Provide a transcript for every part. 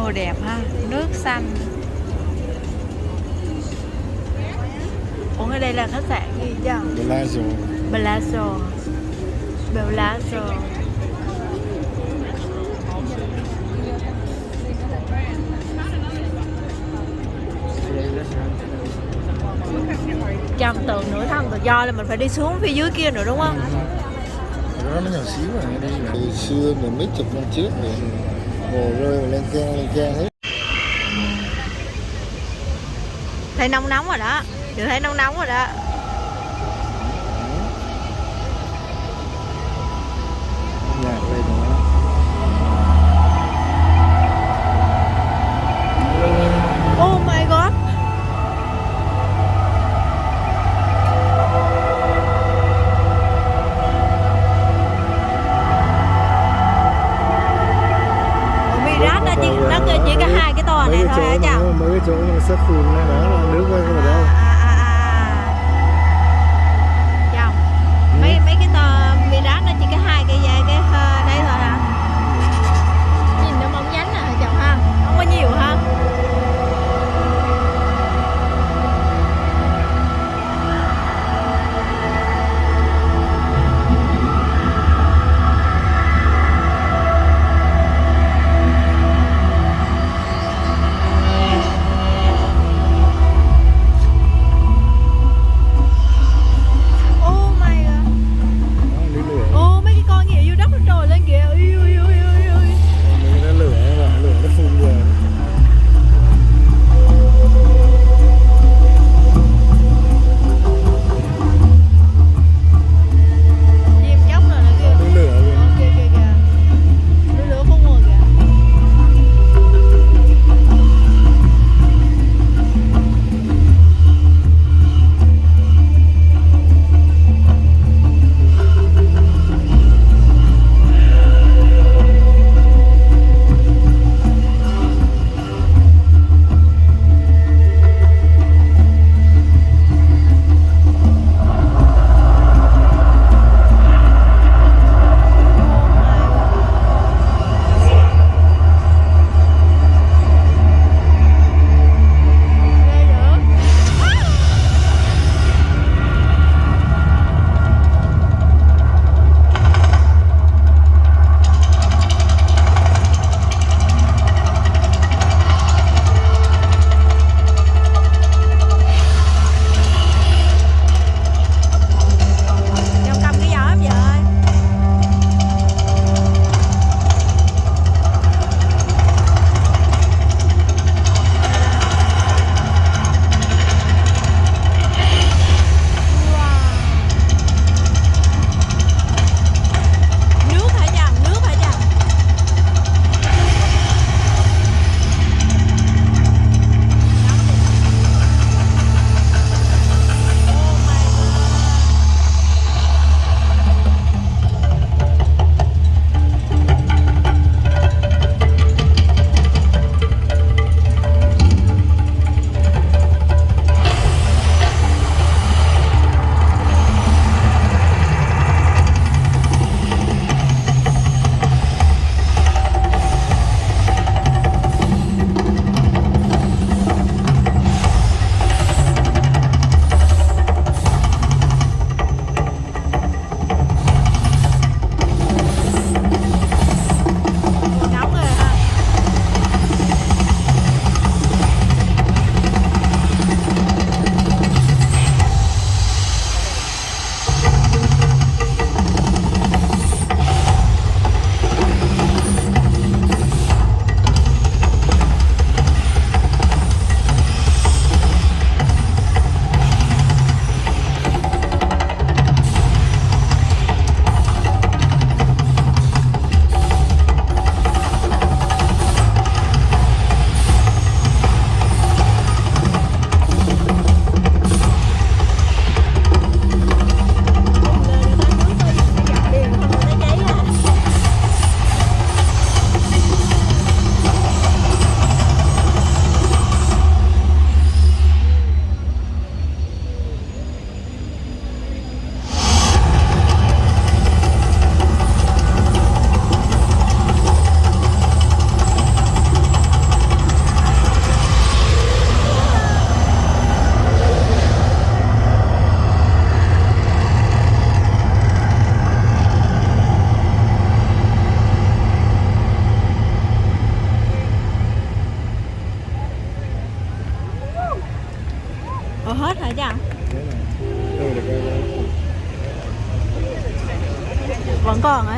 Ồ đẹp ha, nước xanh. Ủa ở đây là khách sạn gì chứ? Palazzo. Palazzo. Trăm tường nữa thằng tự do là mình phải đi xuống phía dưới kia nữa đúng không? Đó nó nhỏ xíu mà đi từ xưa mình mấy chục năm trước thì hồ rơi lên can hết. Thấy nóng nóng rồi đó, được thấy nóng nóng rồi đó. Nhạc đây nữa. Oh my god. Nó chỉ có hai cái tòa này thôi hả chào? Mấy cái chỗ mà sắp phùn này đó là nước quay vào đâu? Chào. Mấy cái tòa Mirat nó chỉ có hai cái đây thôi hả? Nhìn nó bóng nhánh à chào ha, không có nhiều ha.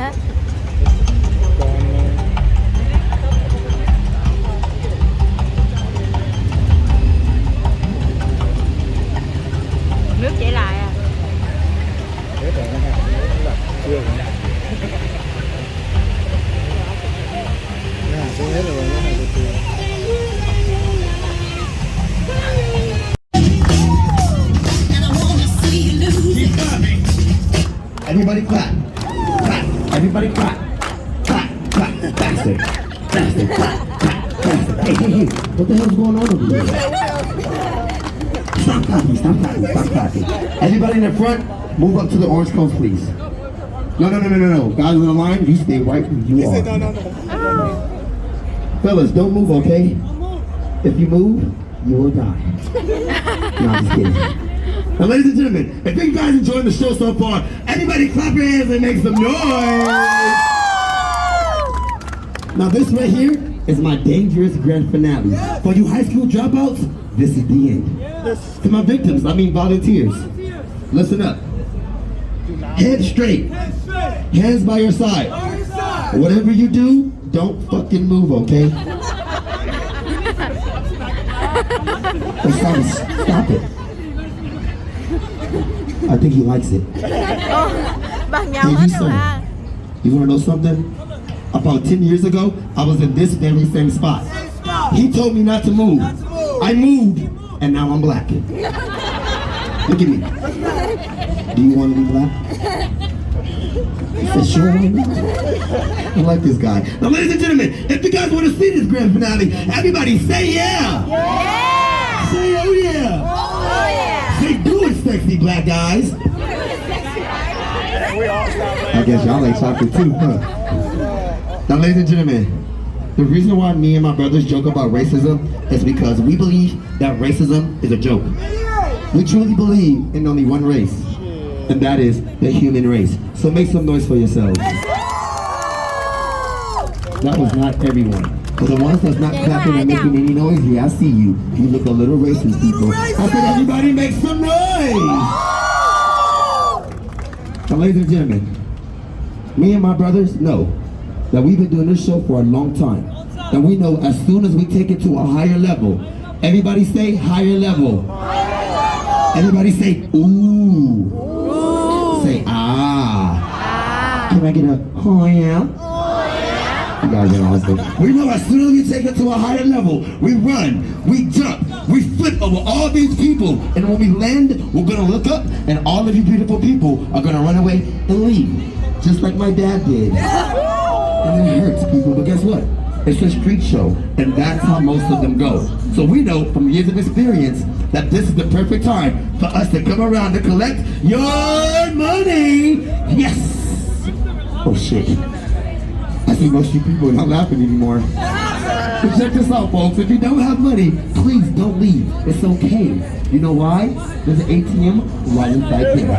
hết. Còn Nước chảy lại à. hết rồi nó chưa rồi. Nó xuống hết rồi, nó từ từ. Everybody clap. Clap. Everybody clap. Clap. Clap. Faster. Faster. Clap. Clap. Faster. Hey, hey, hey. What the hell's going on over here? Stop clapping. Stop clapping. Stop clapping. Everybody in the front, move up to the orange cones, please. No. Guys in the line, you stay right where you are. Fellas, don't move, okay? If you move, you will die. No, I'm just kidding. Now, ladies and gentlemen, if you guys enjoying the show so far, everybody clap your hands and make some noise. Now, this right here is my dangerous grand finale. For you high school dropouts, this is the end. To my victims, I mean volunteers, listen up. Head straight, hands by your side. Whatever you do, don't fucking move, okay? Stop it. I think he likes it. Bằng nhau Hey, hết you rồi sir, ha. you wanna know something? About 10 years ago, I was in this very same spot. He told me not to move. I moved, and now I'm black. Look at me. Do you want to be black? He said, sure. I like this guy. Now, ladies and gentlemen, if you guys want to see this grand finale, everybody say yeah. Yeah. Say oh yeah. Oh yeah. Say do it, sexy black guys. I guess y'all like chocolate too, huh? Now, ladies and gentlemen, the reason why me and my brothers joke about racism is because we believe that racism is a joke. We truly believe in only one race, and that is the human race. So make some noise for yourselves. That was not everyone. For the ones that's not clapping and making any noise, yeah, I see you. You look a little racist, people. I said everybody make some noise! Now, ladies and gentlemen, me and my brothers know that we've been doing this show for a long time. And we know as soon as we take it to a higher level, everybody say higher level. Everybody say ooh. Say ah. Can I get a oh yeah? You guys are awesome. We know as soon as we take it to a higher level, we run, we jump, we flip over all these people, and when we land, we're gonna look up, and all of you beautiful people are gonna run away and leave, just like my dad did. And it hurts people, but guess what? It's a street show, and that's how most of them go. So we know from years of experience that this is the perfect time for us to come around to collect your money. Yes. Oh shit. I see most of you people not laughing anymore. But check this out, folks. If you don't have money, please don't leave. It's okay. You know why? There's an ATM right inside here.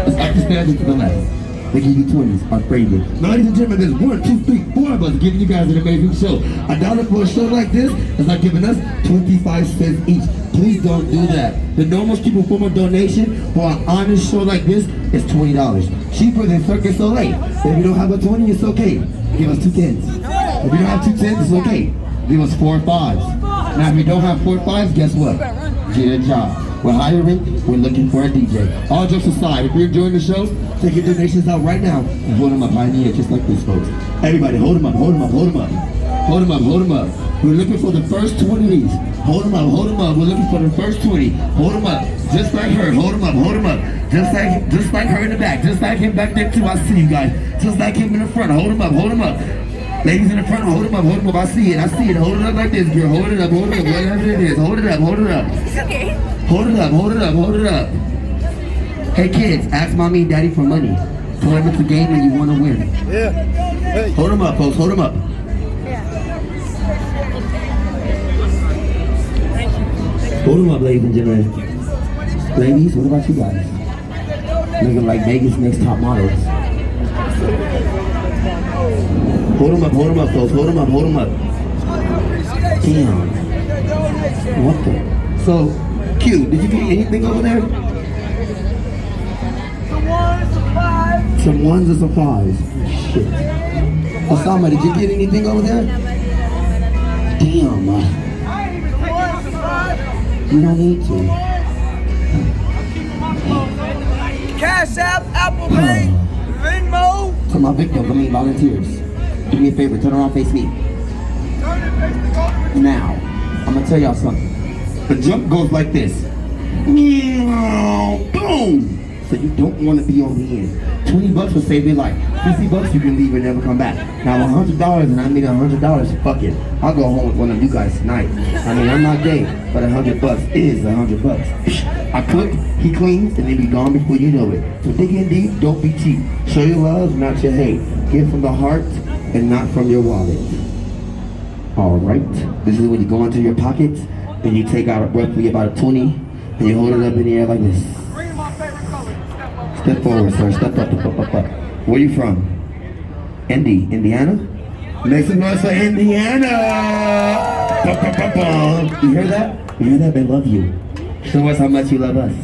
It's at the standing to the left. They give you 20s on Friday. Now, ladies and gentlemen, there's 1, 2, 3, 4 of us giving you guys an amazing show. $1 for a show like this is like giving us 25 cents each. Please don't do that. The normal cheaper form of donation for an honest show like this is $20. Cheaper than Circus Soleil. If you don't have a 20, it's okay. Give us 2 tens. If you don't have 2 tens, it's okay. Give us 4 5s. Now, if you don't have 4 5s, guess what? Get a job. We're hiring, we're looking for a DJ. All jokes aside, if you're enjoying the show, take your donations out right now and hold them up high in the air, just like this, folks. Everybody, hold them up, hold them up, hold them up. Hold them up, hold them up. We're looking for the first 20 of these. Hold them up, hold them up. We're looking for the first 20. Hold them up, just like her. Hold them up, hold them up. Just like her in the back, just like him back there too. I see you guys. Just like him in the front. Hold them up, hold them up. Ladies in the front, hold them up, hold them up. I see it, I see it. Hold it up like this, girl. Hold it up, whatever it is. Hold it up, hold it up. Okay. Hold it up, hold it up, hold it up. Hey kids, ask mommy and daddy for money. Tell them it's a game and you want to win. Yeah. Hey. Hold them up, folks, hold them up. Hold them up, ladies and gentlemen. Ladies, what about you guys? Looking like Vegas next top models. Hold them up, folks, hold them up, hold them up. Damn. What the? So, Q, did you get anything over there? Some ones and some fives. Shit. Osama, did you get anything over there? Damn. You don't need to. Cash App, Apple Pay, Venmo. To my victims, I mean volunteers. Do me a favor, turn around, face me. Now, I'm gonna tell y'all something. The jump goes like this. Boom! So you don't want to be on the end. 20 bucks will save your life. 50 bucks you can leave and never come back. Now $100 and I made $100, fuck it. I'll go home with one of you guys tonight. I mean, I'm not gay, but $100 is $100. I cook, he cleans, and then be gone before you know it. So dig in deep, don't be cheap. Show your love, not your hate. Give from the heart and not from your wallet. All right. This is when you go into your pocket and you take out roughly about a 20 and you hold it up in the air like this. Step forward, sir. Step up. Where you from? Indiana? Make some noise for Indiana! You hear that? You hear that? They love you. Show us how much you love us.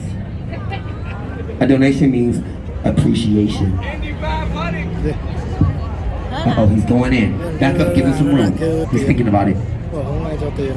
A donation means appreciation. Uh-oh, he's going in. Back up, give him some room. He's thinking about it. Hôm nay cho tiền.